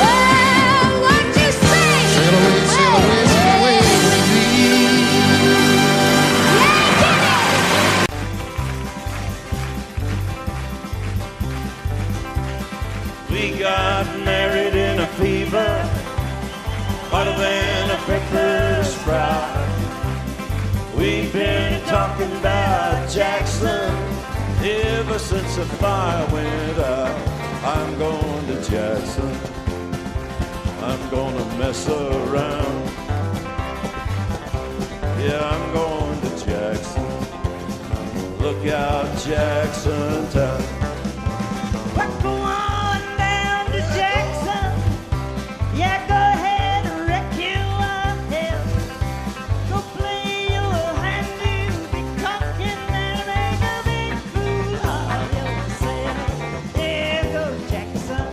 Well, what you say? Sail away, sail away, sail away with me. We got married in a fever, hotter than a pepper sprout. We've been talking about Jackson ever since the fire went out. I'm going to Jackson, I'm gonna mess around. Yeah, I'm going to Jackson. Look out, Jackson Town. We're going down to Jackson. Yeah, go ahead and wreck you up hell. Go play your hand, you be talking and make a big fool of yourself. There goes Jackson.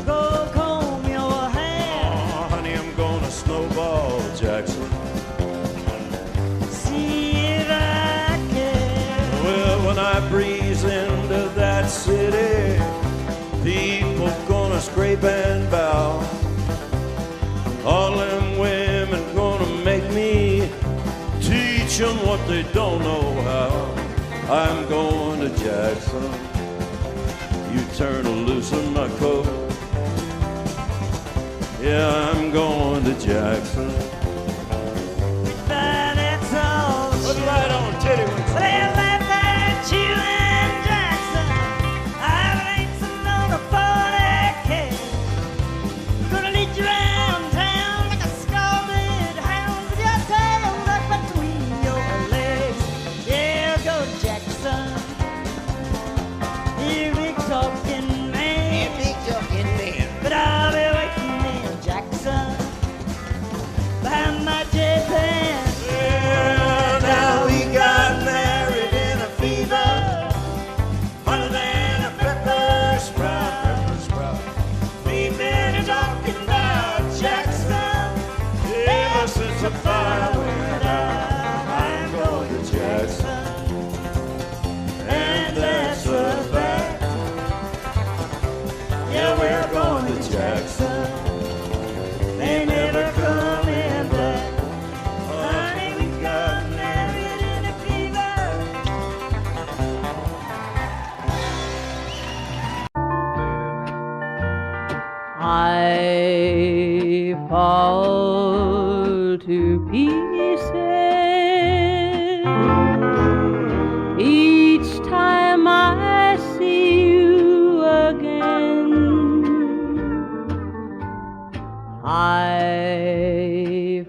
Go comb your hair. Oh, honey, I'm gonna snowball Jackson. See if I can. Well, when I breeze into that city, people gonna scrape and bow. All them women gonna make me teach them what they don't know how. I'm going to Jackson. You turn loose in my coat. Yeah, I'm going to Jackson. But it's all Put it right on, Teddy. well, laugh at you and Jackson. I'm racing on a 40K. Gonna lead you around town like a scalded hound with your tail tucked between your legs. Yeah, go Jackson. You big talking man. Yeah, big talking man. But I'll be waiting in Jackson behind my J-Pan. Well, now we got married in a fever, hotter than a pepper sprout. We've been talking about Jackson ever since the fire went out. I'm going to Jackson, and that's a fact. Yeah, we're going to Jackson. They never coming back. Honey, we got married in a fever. I fall to pieces each time I see you again. I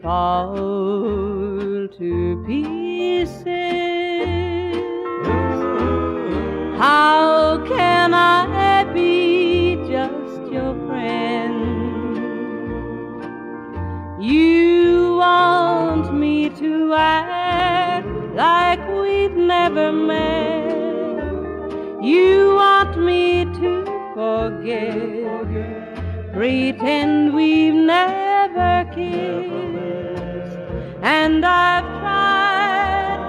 fall to pieces. How can I be just your friend? You want me to act like we've never man. You want me to forget, pretend we've never kissed. And I've tried,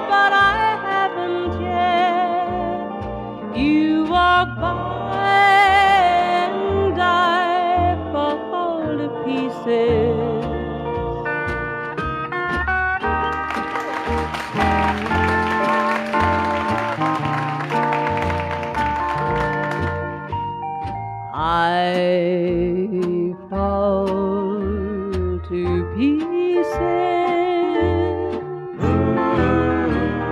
but I haven't yet. You walk by and I fall to pieces. I fall to pieces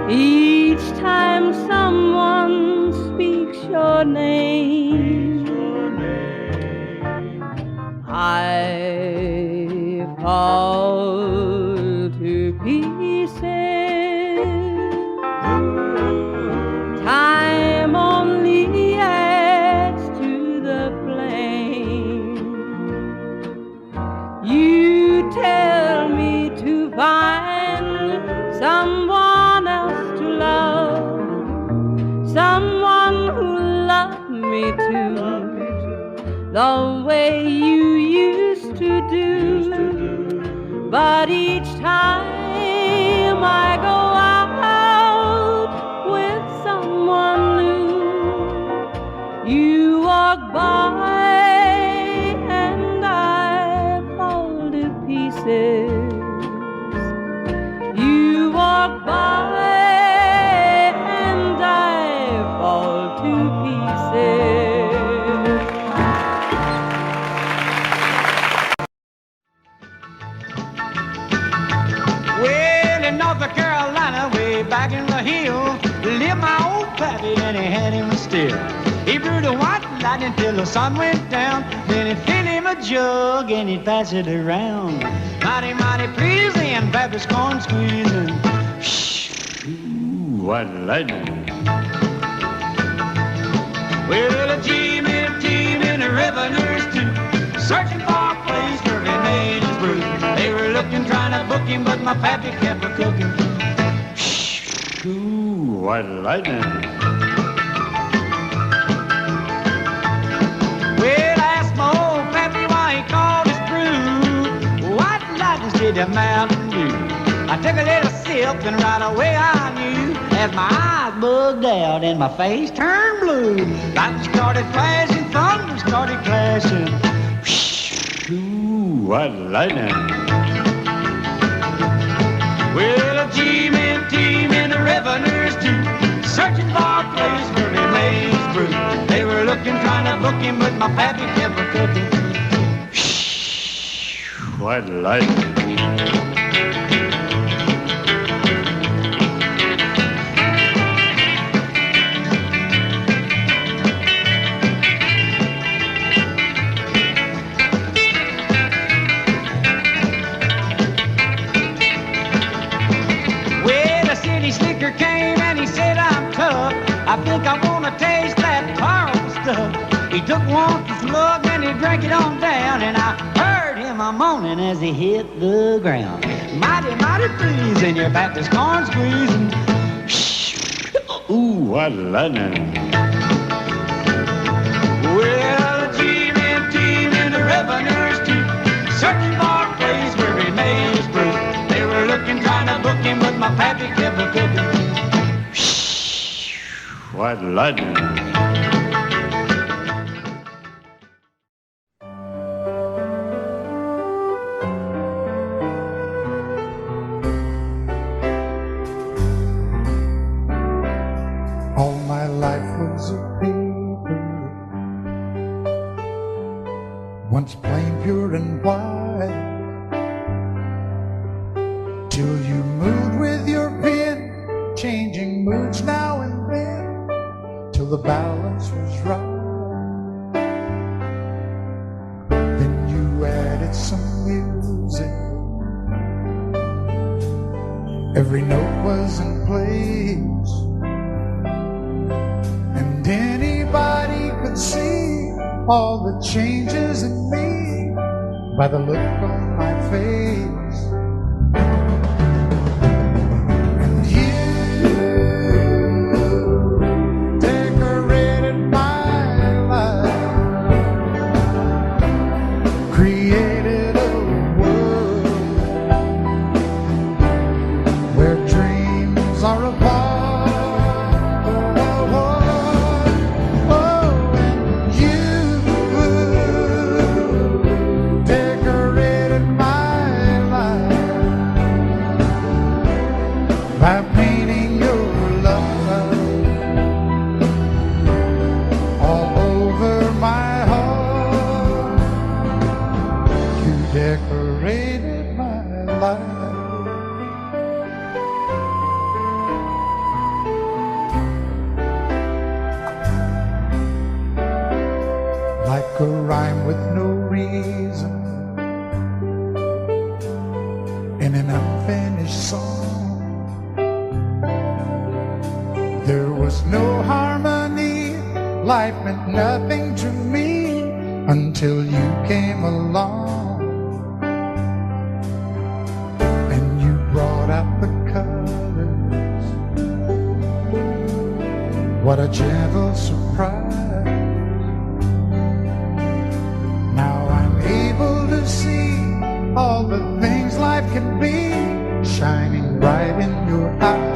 each time someone speaks your name. I fall to pieces. Time only adds to the flame. You tell me to find someone else to love, someone who loved me too, the way you used to do. But each time I go out with someone new, you walk by and I fall to pieces. You walk by and I fall to pieces. Well, in North Carolina, way back in the hill, lived my old pappy and he had him still. He brewed a white lightning till the sun went down. Then he'd fill him a jug and he'd pass it around. Mighty, mighty pleasing, pappy's corn squeezing. Ooh, white lightning. Well, a team in the revenues too, searching for a place where he made his brew. They were looking, trying to book him, but my pappy kept a cooking. Ooh, white lightning. Well, I asked my old pappy why he called his brew white lightning instead of Mountain Dew. I took a little sip and right away I knew, as my eyes bugged out and my face turned blue. Lightning started flashing, thunder started clashing. Ooh, white lightning. Well, a team in the revenues too, searching for a place where he made his brew. They were looking, trying to book him, but my pappy kept a cooking. White lightning. Came and he said, I'm tough, I think I want to taste that caramel stuff. He took one slug and he drank it on down, and I heard him a moaning as he hit the ground. Mighty, mighty pleasing, your Baptist corn squeezing. Ooh, what lightning. Well, a team in the revenues too, searching for a place where he made his brew. They were looking, trying to book him, but my pappy kept a cooking. White lightning. All my life was a paper, once plain, pure, and white, till you moved with your pen, changing moods now and then, till the balance was right. Then you added some music, every note was in place, and anybody could see all the changes in me by the look on my face. And no harmony. Life meant nothing to me until you came along, and you brought out the colors. What a gentle surprise. Now I'm able to see all the things life can be, shining bright in your eyes.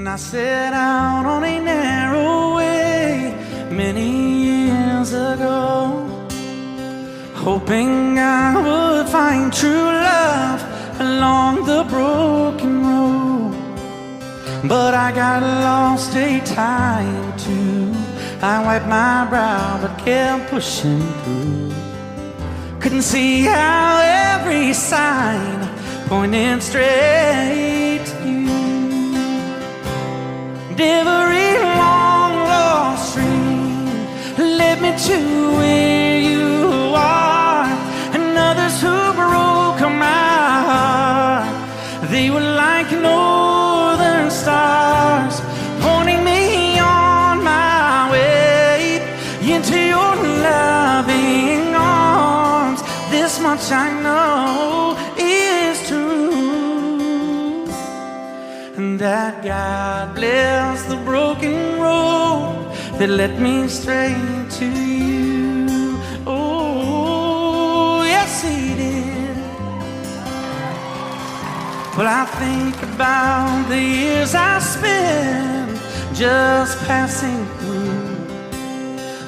I set out on a narrow way many years ago, hoping I would find true love along the broken road. But I got lost a time or two. I wiped my brow but kept pushing through. Couldn't see how every sign pointed straight to you. Every long lost stream led me to where you are, and others who broke my heart, they were like northern stars, pointing me on my way into your loving arms. This much I know is true, and that God bless the broken road that led me straight to you. Oh, yes, He did. Well, I think about the years I spent just passing through.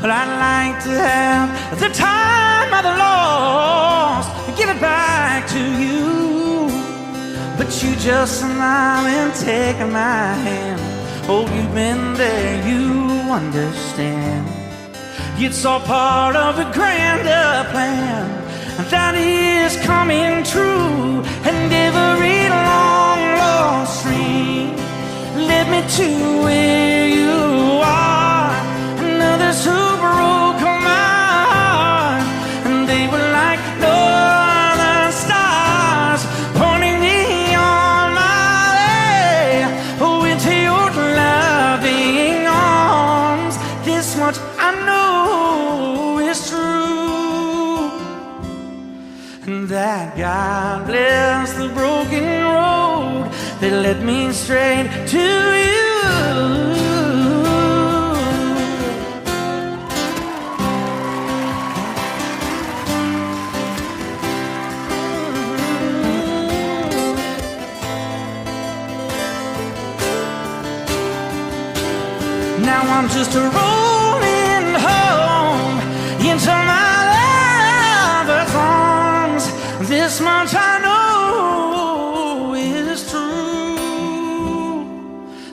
Well, I'd like to have the time I've lost and give it back to you. But you just smile and take my hand. Oh, you've been there, you understand. It's all part of a grander plan that is coming true. And every long lost stream led me to where you are, and others who broke my heart, and they were like northern stars, pointing me on my way, oh, into your loving arms. This much I know is true, and that God bless the broken road that led me straight to you. Now I'm just rolling home into my lover's arms. This much I know is true,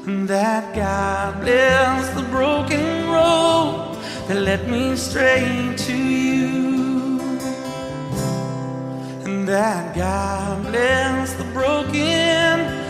and that God bless the broken road that led me straight to you, and that God bless the broken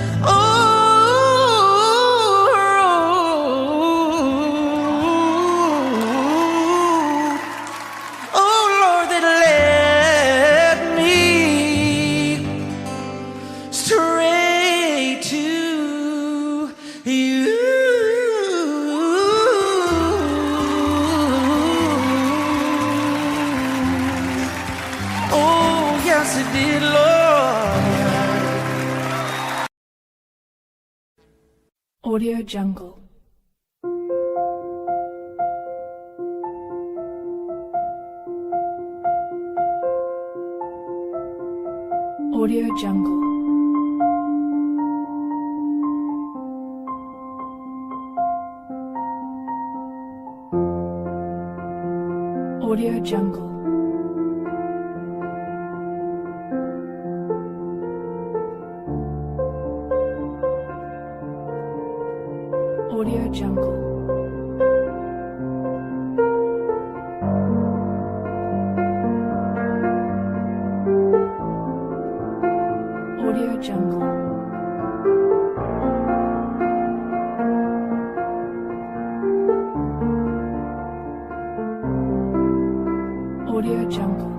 Audio Jungle. Audio Jungle. Audio Jungle. Audio Jungle. Audio Jungle. Audio Jungle.